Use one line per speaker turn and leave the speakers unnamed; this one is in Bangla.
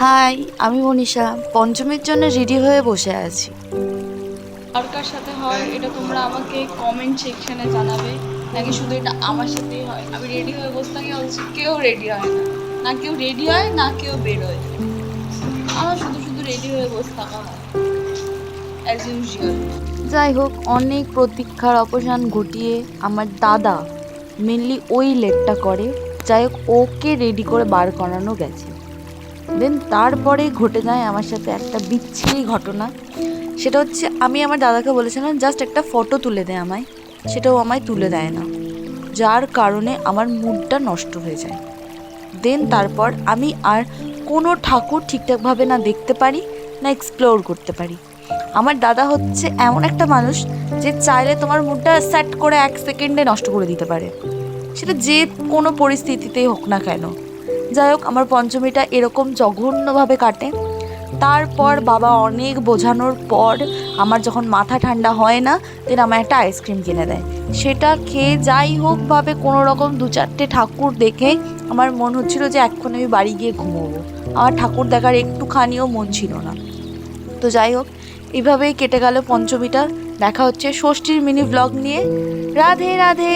হাই, আমি মনীষা। পঞ্চমীর জন্য রেডি হয়ে বসে আছি।
কার কার সাথে হয় এটা তোমরা আমাকে কমেন্ট সেকশনে জানাবে, নাকি শুধু এটা আমার সাথেই হয়? আমি রেডি হয়ে বসে থাকি অথচ কেউ রেডি হয় না, না কেউ রেডি হয় না কেউ বেরোয়। আমার শুধু শুধু রেডি হয়ে বসে থাকা হয় অ্যাজ ইউজুয়াল।
যাই হোক, অনেক প্রতীক্ষার অবসান ঘটিয়ে আমার দাদা মেনলি ওই লেটটা করে। যাই হোক, ওকে রেডি করে বার করানো গেছে। দেন তারপরে ঘটে যায় আমার সাথে একটা বিচ্ছিরি ঘটনা। সেটা হচ্ছে, আমি আমার দাদাকে বলেছিলাম জাস্ট একটা ফটো তুলে দে আমায়, সেটাও আমায় তুলে দেয় না, যার কারণে আমার মুডটা নষ্ট হয়ে যায়। দেন তারপর আমি আর কোনো ঠাকুর ঠিকঠাকভাবে না দেখতে পারি, না এক্সপ্লোর করতে পারি। আমার দাদা হচ্ছে এমন একটা মানুষ যে চাইলে তোমার মুডটা সেট করে 1 সেকেন্ডে নষ্ট করে দিতে পারে, সেটা যে কোনো পরিস্থিতিতেই হোক না কেন। যাই হোক, আমার পঞ্চমীটা এরকম জঘন্যভাবে কাটে। তারপর বাবা অনেক বোঝানোর পর আমার যখন মাথা ঠান্ডা হয় না, দেন আমার একটা আইসক্রিম কিনে দেয়। সেটা খেয়ে যাই হোক ভাবে কোনো রকম 2-4টে ঠাকুর দেখে আমার মন হচ্ছিল যে এখন আমি বাড়ি গিয়ে ঘুমোবো। আমার ঠাকুর দেখার একটুখানিও মন ছিল না। তো যাই হোক, এইভাবেই কেটে গেল পঞ্চমীটা। দেখা হচ্ছে ষষ্ঠীর মিনি ব্লগ নিয়ে। রাধে রাধে।